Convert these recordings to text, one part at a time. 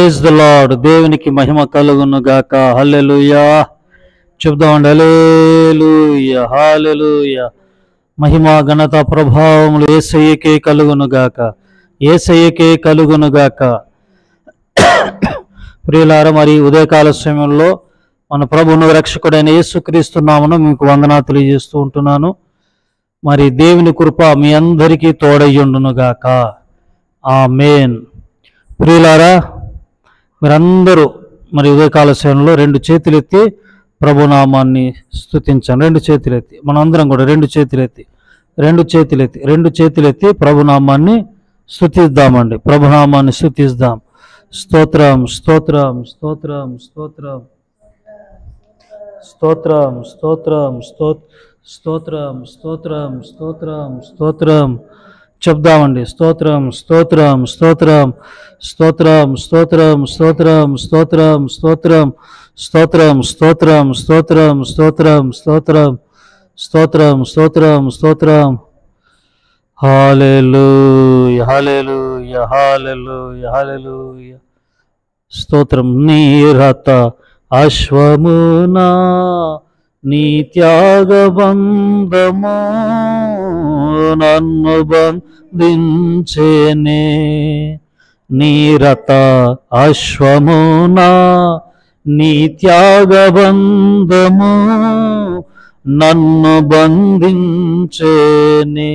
Praise the lord. దేవునికి మహిమ కలుగును గాక. హల్లెలూయా చెప్దామండి. హల్లెలూయా హల్లెలూయా. మహిమ ఘనత ప్రభావములు యేసయ్యకే కలుగును గాక, యేసయ్యకే కలుగును గాక. ప్రియులారా, మరి ఉదయకాల సమయంలో మన ప్రభువును రక్షకుడైన యేసుక్రీస్తు నామమున మీకు వందనాలు తెలియజేస్తూ ఉంటున్నాను. మరి దేవుని కృప మీ అందరికీ తోడయ్యుండును గాక. ఆమేన్. ప్రియులారా, మీరందరూ మరి ఉదయకాల సమయంలో రెండు చేతులెత్తి ప్రభునామాన్ని స్తుతించండి. రెండు చేతులెత్తి మనందరం కూడా రెండు చేతులెత్తి ప్రభునామాన్ని స్తుతిద్దామండి. ప్రభునామాన్ని స్తుతిద్దాం. స్తోత్రం స్తోత్రం స్తోత్రం స్తోత్రం స్తోత్రం స్తోత్రం స్తోత్రం స్తోత్రం స్తోత్రం స్తోత్రం చెప్దామండి. స్తోత్రం స్తోత్రం స్తోత్రం స్తోత్రం స్తోత్రం స్తోత్రం స్తోత్రం స్తోత్రం స్తోత్రం స్తోత్రం స్తోత్రం స్తోత్రం స్తోత్రం స్తోత్రం స్తోత్రం స్తోత్రం. హల్లెలూయా హల్లెలూయా హల్లెలూయా హల్లెలూయా. స్తోత్రం. నీరత అశ్వమునా నీ త్యాగబంధము నన్ను బంధించేనే. నీరత అశ్వమునా నీ త్యాగబంధము నన్ను బంధించేనే.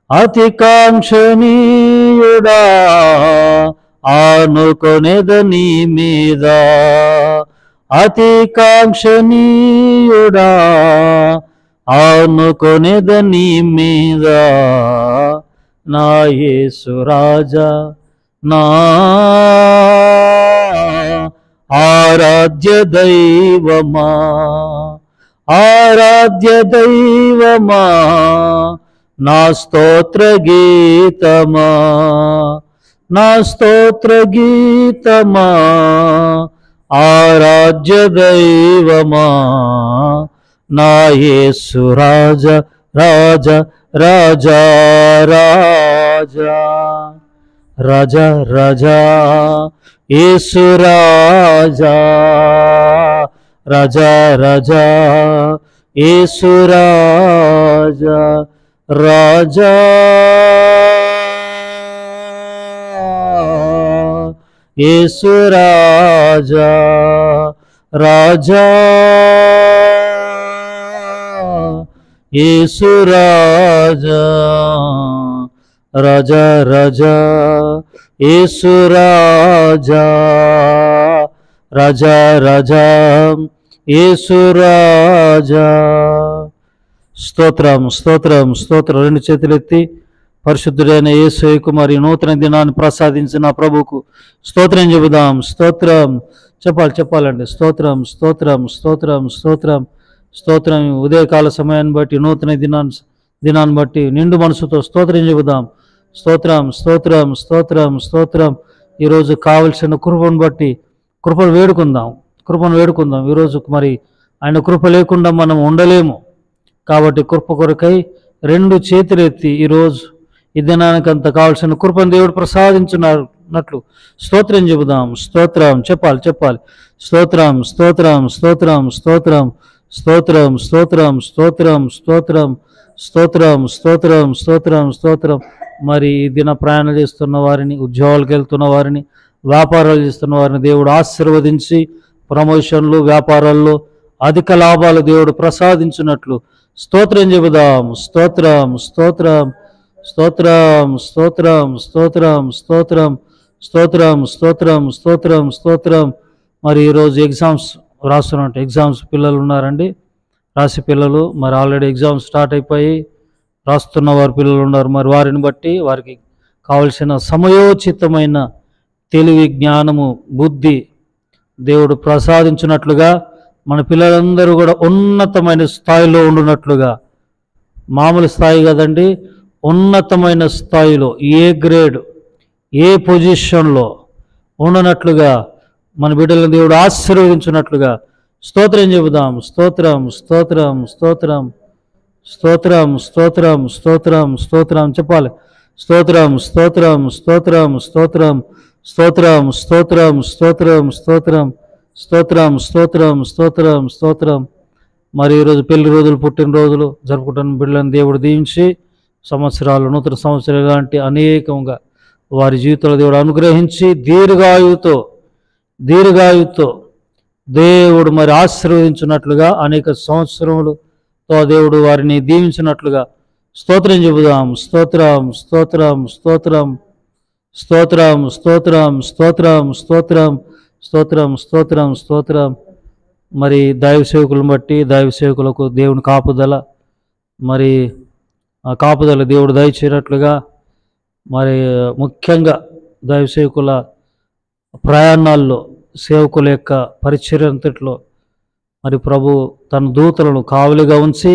అతి కాంక్షణీయుడా ఆనుకొనెద నీ మీద, అతి కాంక్షణీయుడా ఆనుకొనెద నీ మీద. నా యేసు రాజా, నా ఆరాధ్య దైవమా, ఆరాధ్య దైవమా, నా స్తోత్ర గీతమా, నా స్తోత్ర గీతమా, ఆరాధ్య దైవమా, నా యేసు రాజా రాజా రాజా రాజా రాజా రాజా యేసు రాజా రాజా రాజా యేసు రాజా రాజా యేసు రాజా రాజా యేసు రాజా రాజా రాజా యేసు రాజా రాజా రాజా యేసు రాజా. స్తోత్రం స్తోత్రం స్తోత్రం. రెండు చేతులెత్తి పరిశుద్ధుడైన యేసయ్యకు మరి నూతన దినాన్ని ప్రసాదించిన ప్రభువుకు స్తోత్రం చెబుదాం. స్తోత్రం చెప్పాలండి. స్తోత్రం స్తోత్రం స్తోత్రం స్తోత్రం స్తోత్రం. ఉదయకాల సమయాన్ని బట్టి నూతన దినాన్ని బట్టి నిండు మనసుతో స్తోత్రం చెబుదాం. స్తోత్రం స్తోత్రం స్తోత్రం స్తోత్రం. ఈరోజు కావలసిన కృపను బట్టి కృపను వేడుకుందాం. ఈరోజు మరి ఆయన కృప లేకుండా మనం ఉండలేము. కాబట్టి కృప కొరకై రెండు చేతులెత్తి ఈరోజు ఈ దినానికంత కావాల్సిన కృపను దేవుడు ప్రసాదించున్నట్లు స్తోత్రం చెబుదాం. స్తోత్రం చెప్పాలి. స్తోత్రం స్తోత్రం స్తోత్రం స్తోత్రం స్తోత్రం స్తోత్రం స్తోత్రం స్తోత్రం స్తోత్రం స్తోత్రం స్తోత్రం స్తోత్రం. మరి ఈ దిన ప్రయాణం చేస్తున్న వారిని, ఉద్యోగాలకు వెళ్తున్న వారిని, వ్యాపారాలు చేస్తున్న వారిని దేవుడు ఆశీర్వదించి ప్రమోషన్లు, వ్యాపారాల్లో అధిక లాభాలు దేవుడు ప్రసాదించినట్లు స్తోత్రం చెబుదాం. స్తోత్రం స్తోత్రం స్తోత్రం స్తోత్రం స్తోత్రం స్తోత్రం స్తోత్రం స్తోత్రం స్తోత్రం స్తోత్రం. మరి ఈరోజు ఎగ్జామ్స్ రాస్తున్నట్టు ఎగ్జామ్స్ పిల్లలు ఉన్నారండి, రాసి పిల్లలు మరి ఆల్రెడీ ఎగ్జామ్స్ స్టార్ట్ అయిపోయి రాస్తున్న వారి పిల్లలు ఉన్నారు. మరి వారిని బట్టి వారికి కావలసిన సమయోచితమైన తెలివి, జ్ఞానము, బుద్ధి దేవుడు ప్రసాదించినట్లుగా మన పిల్లలందరూ కూడా ఉన్నతమైన స్థాయిలో ఉండునట్లుగా, మామూలు స్థాయి కదండి, ఉన్నతమైన స్థాయిలో ఏ గ్రేడ్ ఏ పొజిషన్లో ఉండనట్లుగా మన బిడ్డలను దేవుడు ఆశీర్వదించినట్లుగా స్తోత్రం చెబుదాం. స్తోత్రం స్తోత్రం స్తోత్రం స్తోత్రం స్తోత్రం స్తోత్రం స్తోత్రం చెప్పాలి. స్తోత్రం స్తోత్రం స్తోత్రం స్తోత్రం స్తోత్రం స్తోత్రం స్తోత్రం స్తోత్రం స్తోత్రం స్తోత్రం స్తోత్రం స్తోత్రం. మరి ఈరోజు పెళ్లి రోజులు, పుట్టినరోజులు జరుపుకుంటున్న బిడ్డలను దేవుడు దీవించి సంవత్సరాలు, నూతన సంవత్సరాలు లాంటి అనేకంగా వారి జీవితంలో దేవుడు అనుగ్రహించి దీర్ఘాయువుతో దేవుడు మరి ఆశీర్వదించినట్లుగా అనేక సంవత్సరములతో దేవుడు వారిని దీవించినట్లుగా స్తోత్రం చెబుదాం. స్తోత్రం స్తోత్రం స్తోత్రం స్తోత్రం స్తోత్రం స్తోత్రం స్తోత్రం స్తోత్రం స్తోత్రం స్తోత్రం. మరి దైవ సేవకులను బట్టి దైవ సేవకులకు దేవుని కాపుదల, మరి ఆ కాపుదల దేవుడు దయచేయనట్లుగా, మరి ముఖ్యంగా దైవ సేవకుల ప్రయాణాల్లో, సేవకుల యొక్క పరిచర్యంతట్లో మరి ప్రభు తన దూతలను కావలిగా ఉంచి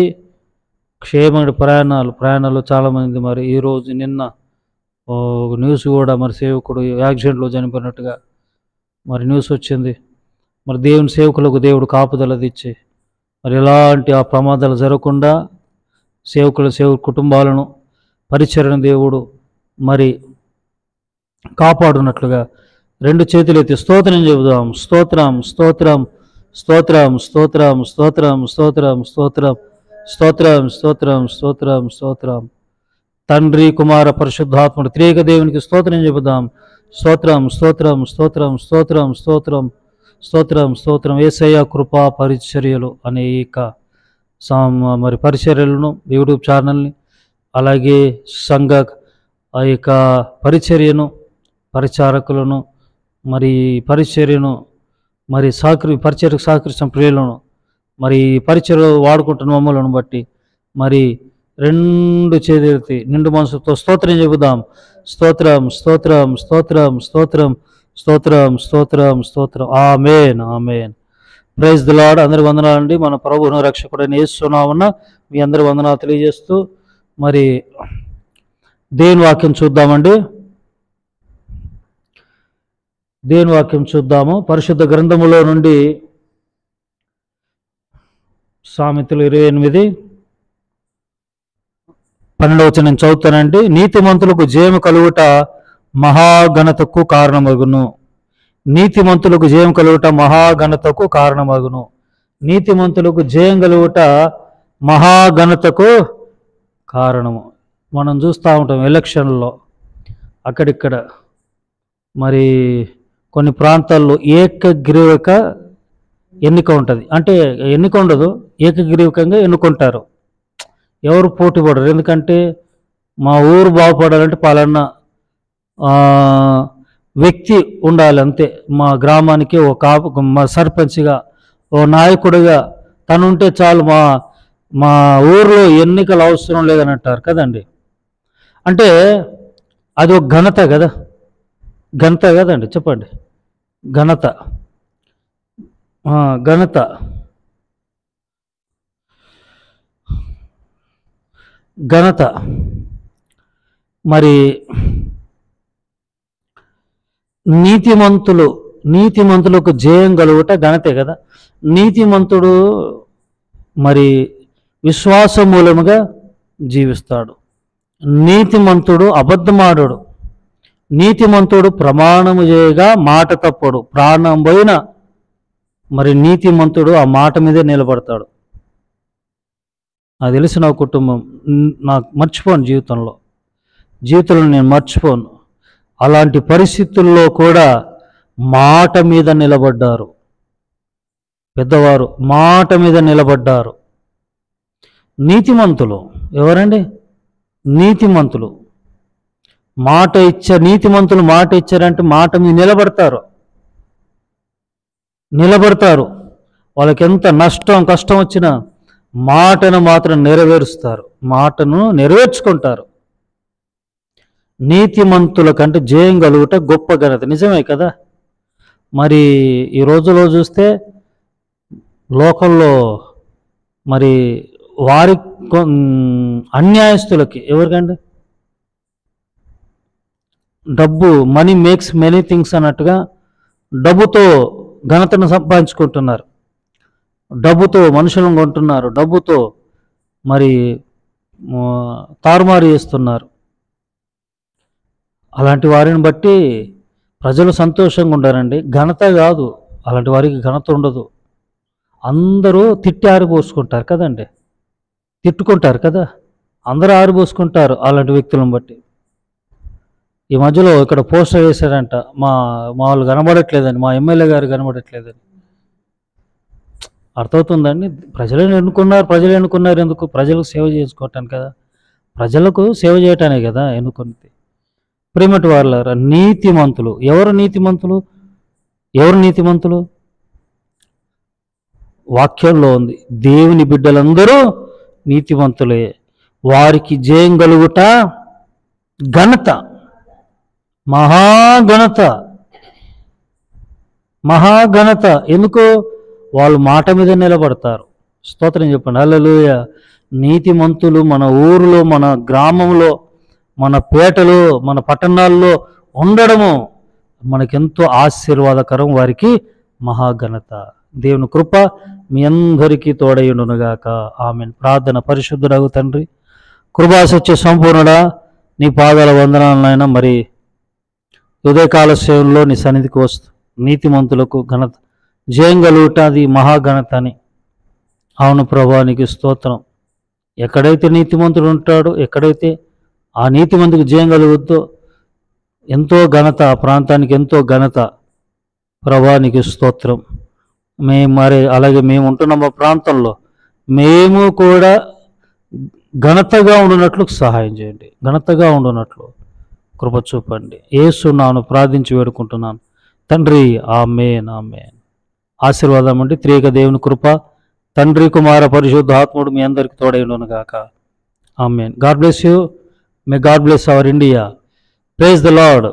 క్షేమమైన ప్రయాణాలు చాలామంది మరి ఈరోజు నిన్న న్యూస్ కూడా మరి సేవకుడు యాక్సిడెంట్లో చనిపోయినట్టుగా మరి న్యూస్ వచ్చింది. మరి దేవుని సేవకులకు దేవుడు కాపుదల తెచ్చి మరి ఎలాంటి ఆ ప్రమాదాలు జరగకుండా సేవకుల కుటుంబాలను పరిచరణ దేవుడు మరి కాపాడునట్లుగా రెండు చేతులు ఎత్తి స్తోత్రం చెబుదాం. స్తోత్రం స్తోత్రం స్తోత్రం స్తోత్రం స్తోత్రం స్తోత్రం స్తోత్రం స్తోత్రం స్తోత్రం స్తోత్రం స్తోత్రం. తండ్రి, కుమార, పరిశుద్ధాత్ముడు త్రియేక దేవునికి స్తోత్రం చెబుదాం. స్తోత్రం స్తోత్రం స్తోత్రం స్తోత్రం స్తోత్రం స్తోత్రం స్తోత్రం. యేసయ్య కృపా పరిచర్యలు అనేక మరి పరిచర్యలను, యూట్యూబ్ ఛానల్ని, అలాగే సంఘ ఆ యొక్క పరిచర్యను, పరిచారకులను, మరి పరిచర్యను, మరి పరిచర్యకు సహకరించిన ప్రియులను, మరి పరిచర్య వాడుకుంటున్న మమ్మలను బట్టి మరి రెండు చేతులెత్తి నిండు మనసుతో స్తోత్రం చెబుదాం. స్తోత్రం స్తోత్రం స్తోత్రం స్తోత్రం స్తోత్రం స్తోత్రం స్తోత్రం. Amen amen. Praise the Lord. అందరి వందనాలండి. మన ప్రభువును రక్షకుడైన యేసు నామమున మీ అందరి వందనాలు తెలియజేస్తూ మరి దేవుని వాక్యం చూద్దామండి. దేవుని వాక్యం చూద్దాము. పరిశుద్ధ గ్రంథములో నుండి సామెతలు 28:12 నేను చదువుతానండి. నీతిమంతులకు జయము కలుగుట మహాఘనతకు కారణమగును. నీతిమంతులకు జయం కలుగుట మహాఘనతకు కారణమగును. నీతిమంతులకు జయం కలుగుట మహాఘనతకు కారణము. మనం చూస్తూ ఉంటాం ఎలక్షన్లో అక్కడిక్కడ మరి కొన్ని ప్రాంతాల్లో ఏకగ్రీవక ఎన్నిక ఉంటుంది. అంటే ఎన్నిక ఉండదు, ఏకగ్రీవకంగా ఎన్నుకుంటారు. ఎవరు పోటీ పడరు. ఎందుకంటే మా ఊరు బాగుపడాలంటే పలానా వ్యక్తి ఉండాలి అంతే. మా గ్రామానికి మా సర్పంచ్గా, ఓ నాయకుడిగా తను ఉంటే చాలు, మా ఊరిలో ఎన్నికలు అవసరం లేదని అంటారు కదండి. అంటే అది ఒక ఘనత కదా, ఘనత కదండి, చెప్పండి. ఘనత ఘనత ఘనత మరి నీతిమంతులకు జయం కలుగుట ఘనతే కదా. నీతిమంతుడు మరి విశ్వాస మూలముగా జీవిస్తాడు. నీతిమంతుడు అబద్ధమాడడు. నీతిమంతుడు ప్రమాణము చేయగా మాట తప్పడు. ప్రాణం పోయిన మరి నీతిమంతుడు ఆ మాట మీదే నిలబడతాడు. నాకు తెలిసిన కుటుంబం, నాకు మర్చిపోను, జీవితంలో నేను మర్చిపోను. అలాంటి పరిస్థితుల్లో కూడా మాట మీద నిలబడ్డారు. పెద్దవారు మాట మీద నిలబడ్డారు. నీతిమంతులు ఎవరండి? నీతిమంతులు నీతిమంతులు మాట ఇచ్చారంటే మాట మీద నిలబడతారు. వాళ్ళకి ఎంత కష్టం వచ్చినా మాటను మాత్రం నెరవేరుస్తారు, మాటను నెరవేర్చుకుంటారు. నీతిమంతుల కంటే జయం కలుగుట గొప్ప ఘనత. నిజమే కదా. మరి ఈ రోజులో చూస్తే లోకల్లో మరి వారి అన్యాయస్తులకి ఎవరికండి డబ్బు, మనీ మేక్స్ మెనీ థింగ్స్ అన్నట్టుగా డబ్బుతో ఘనతను సంపాదించుకుంటున్నారు, డబ్బుతో మనుషులను కొంటున్నారు, డబ్బుతో మరి తారుమారు చేస్తున్నారు. అలాంటి వారిని బట్టి ప్రజలు సంతోషంగా ఉండారండి. ఘనత కాదు, అలాంటి వారికి ఘనత ఉండదు. అందరూ తిట్టి ఆరిపోసుకుంటారు కదండి, తిట్టుకుంటారు కదా, అందరూ ఆరిపోసుకుంటారు అలాంటి వ్యక్తులను బట్టి. ఈ మధ్యలో ఇక్కడ పోస్టర్ వేశారంట, మా వాళ్ళు కనబడట్లేదని, మా ఎమ్మెల్యే గారు కనబడట్లేదని. అర్థమవుతుందండి. ప్రజలు ఎన్నుకున్నారు ఎందుకు? ప్రజలకు సేవ చేసుకోవటానికి కదా, ప్రజలకు సేవ చేయటానే కదా ఎన్నుకున్నది. ప్రేమటి వారులారా, నీతిమంతులు ఎవరు? ఎవరు నీతిమంతులు? వాక్యంలో ఉంది, దేవుని బిడ్డలందరూ నీతిమంతులే, వారికి జయం కలుగుట ఘనత, మహాఘనత. ఎందుకో వాళ్ళు మాట మీద నిలబడతారు. స్తోత్రం చెప్పండి, హల్లెలూయా. నీతిమంతులు మన ఊరిలో, మన గ్రామంలో, మన పేటలో, మన పట్టణాల్లో ఉండడము మనకెంతో ఆశీర్వాదకరం. వారికి మహాఘనత. దేవుని కృప మీ అందరికీ తోడయుండునుగాక. ఆమేన్. ప్రార్థన. పరిశుద్ధుడగు తండ్రి, కృపా సత్య సంపూర్ణుడా, నీ పాదాల వందనాలనైనా మరి ఉదయకాల సేవల్లో నీ సన్నిధికి వస్తూ నీతిమంతులకు ఘనత జయం కలుగుట అది మహాఘనత అని. అవును ప్రభువా, నీకు స్తోత్రం. ఎక్కడైతే నీతిమంతుడు ఉంటాడో, ఎక్కడైతే ఆ నీతిమంతుకు జయం కలుగుద్దో ఎంతో ఘనత, ఆ ప్రాంతానికి ఎంతో ఘనత. ప్రభువా నీకు స్తోత్రం. అలాగే మేము ఉంటున్న మా ప్రాంతంలో మేము కూడా ఘనతగా ఉండునట్లు సహాయం చేయండి, ఘనతగా ఉండునట్లు కృప చూపండి. యేసు నామమున ప్రార్థించి వేడుకుంటున్నాను తండ్రి, ఆమేన్. ఆశీర్వాదం అండి. త్రియేక దేవుని కృప, తండ్రి, కుమార, పరిశుద్ధాత్ముడు మీ అందరికి తోడైండును గాక. Amen. God bless you. May God bless our India. Praise the lord.